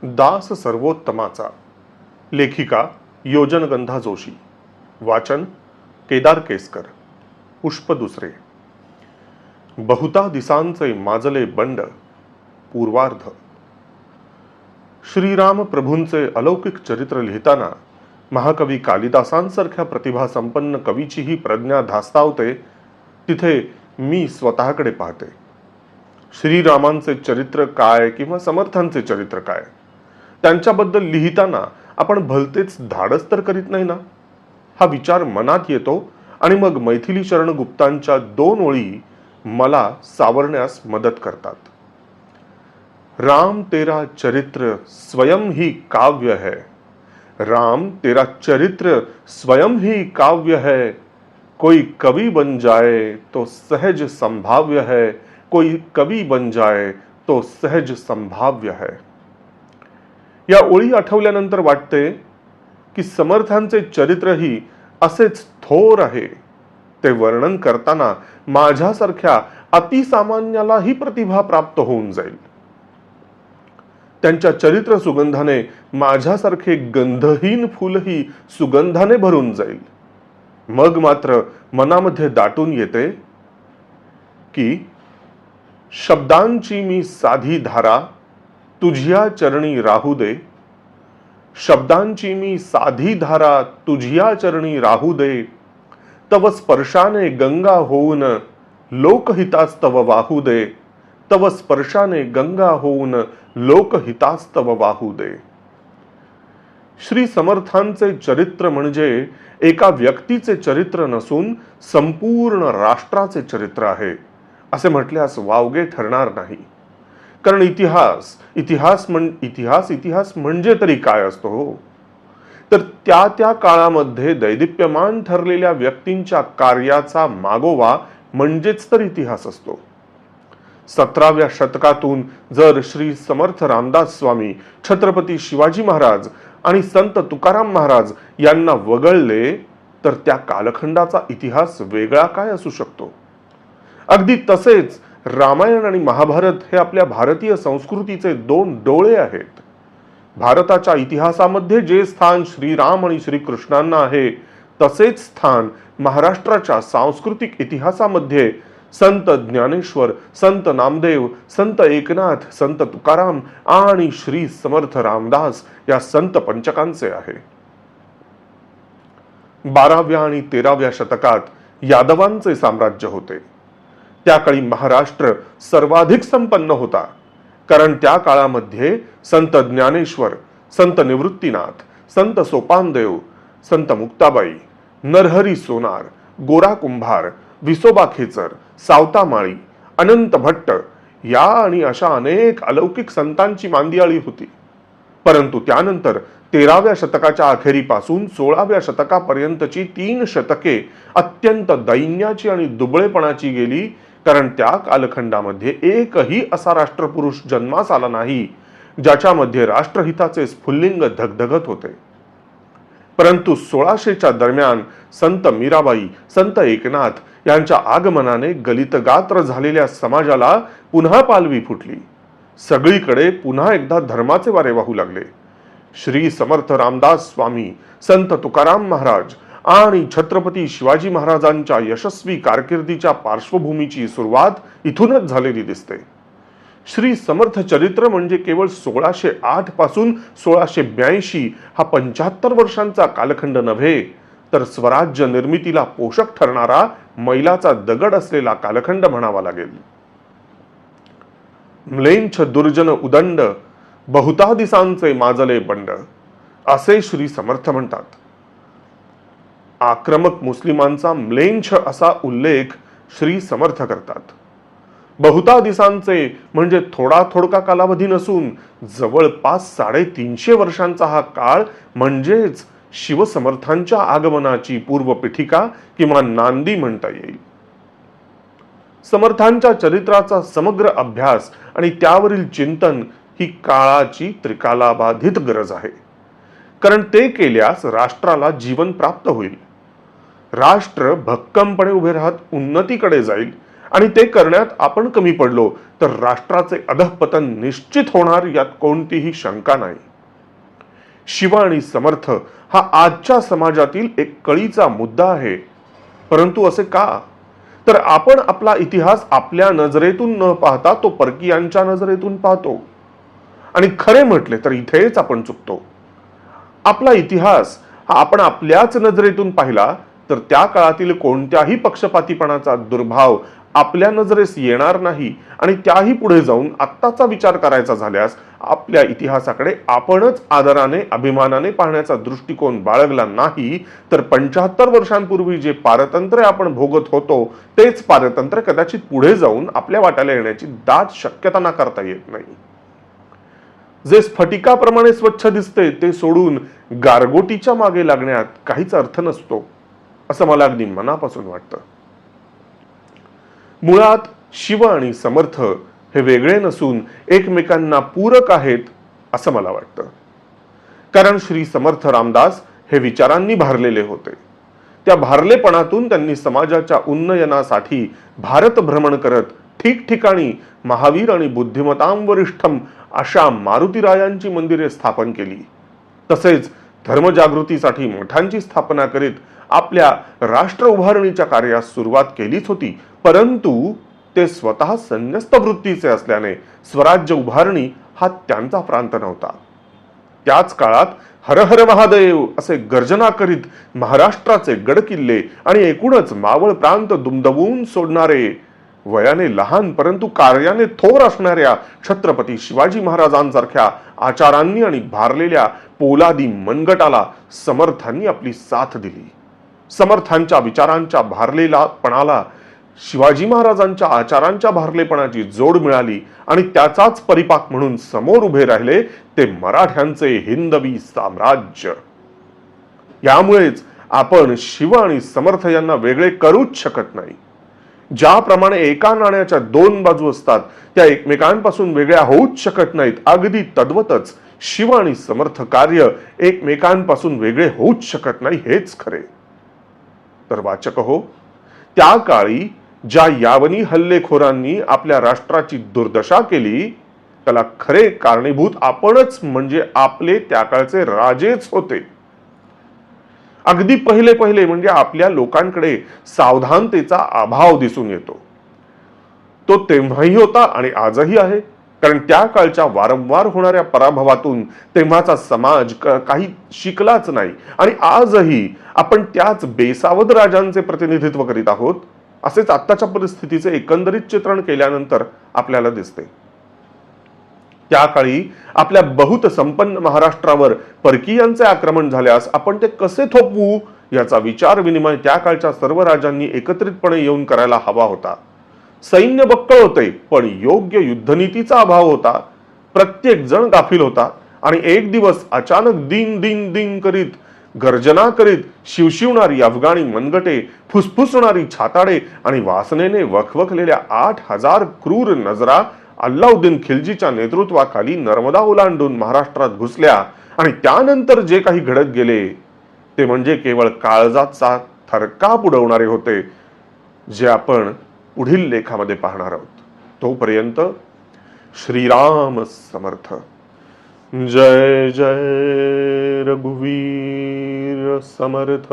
दास सर्वोत्तमाचा. लेखिका योजनगंधा जोशी. वाचन केदार केसकर. पुष्प दुसरे. बहुता दिसांचे माजले बंड. पूर्वार्ध. श्रीराम प्रभूंचे अलौकिक चरित्र लिहिताना महाकवी कालिदासांसारख्या प्रतिभासंपन्न कवीचीही प्रज्ञा धास्तावते. तिथे मी स्वतःकडे पाहते. श्रीरामांचे चरित्र काय किंवा समर्थांचे चरित्र काय, त्यांच्याबद्दल लिहिताना आपण भलतेच धाडस तर करीत नाही ना, हा विचार मनात येतो आणि मग मैथिली शरण गुप्तांच्या 2 ओळी मला सावरण्यास मदत करतात. राम तेरा चरित्र स्वयं ही काव्य है. राम तेरा चरित्र स्वयं ही काव्य है. कोई कवि बन जाए तो सहज संभाव्य है. कोई कवि बन जाए तो सहज संभाव्य है. या ओळी आठवल्यानंतर वाटते की समर्थांचे चरित्रही असेच थोर आहे. ते वर्णन करताना माझ्यासारख्या अतिसामान्यालाही प्रतिभा प्राप्त होऊन जाईल. त्यांच्या चरित्र सुगंधाने माझ्यासारखे गंधहीन फुलही सुगंधाने भरून जाईल. मग मात्र मनामध्ये दाटून येते की शब्दांची मी साधी धारा तुझिया चरणी राहू दे. शब्दांची मी साधी धारा तुझिया चरणी राहू दे. तव स्पर्शाने गंगा होऊन लोकहितास्तव वाहू दे. तव स्पर्शाने गंगा होऊन लोकहितास्तव वाहू दे. श्री समर्थांचे चरित्र म्हणजे एका व्यक्तीचे चरित्र नसून संपूर्ण राष्ट्राचे चरित्र आहे असे म्हटल्यास वावगे ठरणार नाही. कारण इतिहास म्हणजे तरी काय असतो हो? तर त्या काळामध्ये दैदिप्यमान ठरलेल्या व्यक्तींच्या कार्याचा मागोवा म्हणजेच तर इतिहास असतो. 17व्या शतकातून जर श्री समर्थ रामदास स्वामी, छत्रपती शिवाजी महाराज आणि संत तुकाराम महाराज यांना वगळले तर त्या कालखंडाचा इतिहास वेगळा काय असू शकतो? अगदी तसेच रामायण आणि महाभारत हे आपल्या भारतीय संस्कृतीचे 2 डोळे आहेत. भारताच्या इतिहासामध्ये जे स्थान श्रीराम आणि श्रीकृष्णांना आहे तसेच स्थान महाराष्ट्राच्या सांस्कृतिक इतिहासामध्ये संत ज्ञानेश्वर, संत नामदेव, संत एकनाथ, संत तुकाराम आणि श्री समर्थ रामदास या संत पंचकांचे आहे. 12व्या आणि 13व्या शतकात यादवांचे साम्राज्य होते. त्या काळी महाराष्ट्र सर्वाधिक संपन्न होता. कारण त्या काळामध्ये संत ज्ञानेश्वर, संत निवृत्तीनाथ, संत सोपानदेव, संत मुक्ताबाई, नरहरी सोनार, गोरा कुंभार, विसोबा खेचर, सावता माळी, अनंत भट्ट या आणि अशा अनेक अलौकिक संतांची मांदियाळी होती. परंतु त्यानंतर 13व्या शतकाच्या अखेरीपासून 16व्या शतकापर्यंतची 3 शतके अत्यंत दैन्याची आणि दुबळेपणाची गेली. कारण त्या कालखंडामध्ये एकही असा राष्ट्रपुरुष जन्मास आला नाही ज्याच्यामध्ये राष्ट्रहिताचे स्फुल्लिंग धगधगत होते. परंतु 1600च्या दरम्यान संत मीराबाई, संत एकनाथ यांच्या आगमनाने गलितगात्र झालेल्या समाजाला पुन्हा पालवी फुटली. सगळीकडे पुन्हा एकदा धर्माचे वारे वाहू लागले. श्री समर्थ रामदास स्वामी, संत तुकाराम महाराज आणि छत्रपती शिवाजी महाराजांच्या यशस्वी कारकिर्दीच्या पार्श्वभूमीची सुरुवात इथूनच झालेली दिसते. श्री समर्थ चरित्र म्हणजे केवळ 1608 पासून 1682 हा 75 वर्षांचा कालखंड नव्हे, तर स्वराज्य निर्मितीला पोषक ठरणारा मैलाचा दगड असलेला कालखंड म्हणावा लागेल. म्लेंछ दुर्जन उदंड बहुता दिसांचे माजले बंड असे श्री समर्थ म्हणतात. आक्रमक मुस्लिमांचा म्लेंछ असा उल्लेख श्री समर्थ करतात. बहुता दिसांचे म्हणजे थोडका कालावधी नसून जवळपास 350 वर्षांचा हा काळ म्हणजेच शिवसमर्थांच्या आगमनाची पूर्वपीठिका किंवा नांदी म्हणता येईल. समर्थांच्या चरित्राचा समग्र अभ्यास आणि त्यावरील चिंतन ही काळाची त्रिकालाबाधित गरज आहे. कारण ते केल्यास राष्ट्राला जीवन प्राप्त होईल. राष्ट्र भक्कमपणे उभे राहत उन्नतीकडे जाईल आणि ते करण्यात आपण कमी पडलो तर राष्ट्राचे अधःपतन निश्चित होणार, यात कोणतीही शंका नाही. शिव आणि समर्थ हा आजच्या समाजातील एक कळीचा मुद्दा आहे. परंतु असे का? तर आपण आपला इतिहास आपल्या नजरेतून न पाहता तो परकीयांच्या नजरेतून पाहतो. आणि खरे म्हटले तर इथेच आपण चुकतो. आपला इतिहास हा आपण आपल्याच नजरेतून पाहिला तर त्या काळातील कोणत्याही पक्षपातीपणाचा दुर्भाव आपल्या नजरेस येणार नाही. आणि त्याही पुढे जाऊन आत्ताचा विचार करायचा झाल्यास आपल्या इतिहासाकडे आपणच आदराने अभिमानाने पाहण्याचा दृष्टिकोन बाळगला नाही तर 75 वर्षांपूर्वी जे पारतंत्र्य आपण भोगत होतो तेच पारतंत्र्य कदाचित पुढे जाऊन आपल्या वाट्याला येण्याची दाट शक्यता नाकारता येत नाही. जे स्फटिकाप्रमाणे स्वच्छ दिसते ते सोडून गारगोटीच्या मागे लागण्यात काहीच अर्थ नसतो, असं मला अगदी मनापासून वाटतं. मुळात शिव आणि समर्थ हे वेगळे नसून एकमेकांना पूरक आहेत असं मला वाटतं. कारण श्री समर्थ रामदास हे विचारांनी भारलेले होते. त्या भारलेपणातून त्यांनी समाजाच्या उन्नयनासाठी भारत भ्रमण करत ठिकठिकाणी महावीर आणि बुद्धिमतां वरिष्ठम अशा मारुतीरायांची मंदिरे स्थापन केली. तसेच धर्मजागृतीसाठी मठांची स्थापना करीत आपल्या राष्ट्र उभारणीच्या कार्यास सुरुवात केलीच होती. परंतु ते स्वतः संन्यस्त वृत्तीचे असल्याने स्वराज्य उभारणी हा त्यांचा प्रांत नव्हता. त्याच काळात हर हर महादेव असे गर्जना करीत महाराष्ट्राचे गडकिल्ले आणि एकूणच मावळ प्रांत दुमदवून सोडणारे, वयाने लहान परंतु कार्याने थोर असणाऱ्या छत्रपती शिवाजी महाराजांसारख्या आचारांनी आणि भारलेल्या पोलादी मनगटाला समर्थांनी आपली साथ दिली. समर्थांच्या विचारांच्या भारलेलापणाला शिवाजी महाराजांच्या आचारांच्या भारलेपणाची जोड मिळाली आणि त्याचाच परिपाक म्हणून समोर उभे राहिले ते मराठ्यांचे हिंदवी साम्राज्य. यामुळेच आपण शिव आणि समर्थ यांना वेगळे करूच शकत नाही. ज्याप्रमाणे एका नाण्याच्या दोन बाजू असतात त्या एकमेकांपासून वेगळ्या होऊच शकत नाहीत, अगदी तद्वतच शिव आणि समर्थ कार्य एकमेकांपासून वेगळे होऊच शकत नाही हेच खरे. तर वाचक हो, त्या काळी ज्या यावनी हल्लेखोरांनी आपल्या राष्ट्राची दुर्दशा केली त्याला खरे कारणीभूत आपणच म्हणजे आपले त्या काळचे राजेच होते. अगदी पहिले पहिले म्हणजे आपल्या लोकांकडे सावधानतेचा अभाव दिसून येतो. तो तेव्हाही होता आणि आजही आहे. कारण त्या काळच्या वारंवार होणाऱ्या पराभवातून तेव्हाचा समाज काही शिकलाच नाही आणि आजही आपण त्याच बेसावध राजांचे प्रतिनिधित्व करीत आहोत असेच आत्ताच्या परिस्थितीचे एकंदरीत चित्रण केल्यानंतर आपल्याला दिसते. त्या काळी आपल्या बहुत संपन्न महाराष्ट्रावर परकीयांचे आक्रमण झाल्यास आपण ते कसे थोपवू याचा विचार विनिमय त्या काळच्या सर्व राजांनी एकत्रितपणे येऊन करायला हवा होता. सैन्य बक्कळ होते पण योग्य युद्धनीतीचा अभाव होता. प्रत्येक जण गाफील होता आणि एक दिवस अचानक दिन दिन दिन करीत गर्जना करीत शिवशिवणारी अफगाणी मनगटे, फुसफुसणारी छाताडे आणि वासनेने वखवखलेल्या 8,000 क्रूर नजरा अल्लाउद्दीन खिलजीच्या नेतृत्वाखाली नर्मदा ओलांडून महाराष्ट्रात घुसल्या. आणि त्यानंतर जे काही घडत गेले ते म्हणजे केवळ काळजाचा थरकाप उडवणारे होते, जे आपण पुढील लेखामध्ये पाहणार आहोत. तोपर्यंत श्रीराम समर्थ. जय जय रघुवीर समर्थ.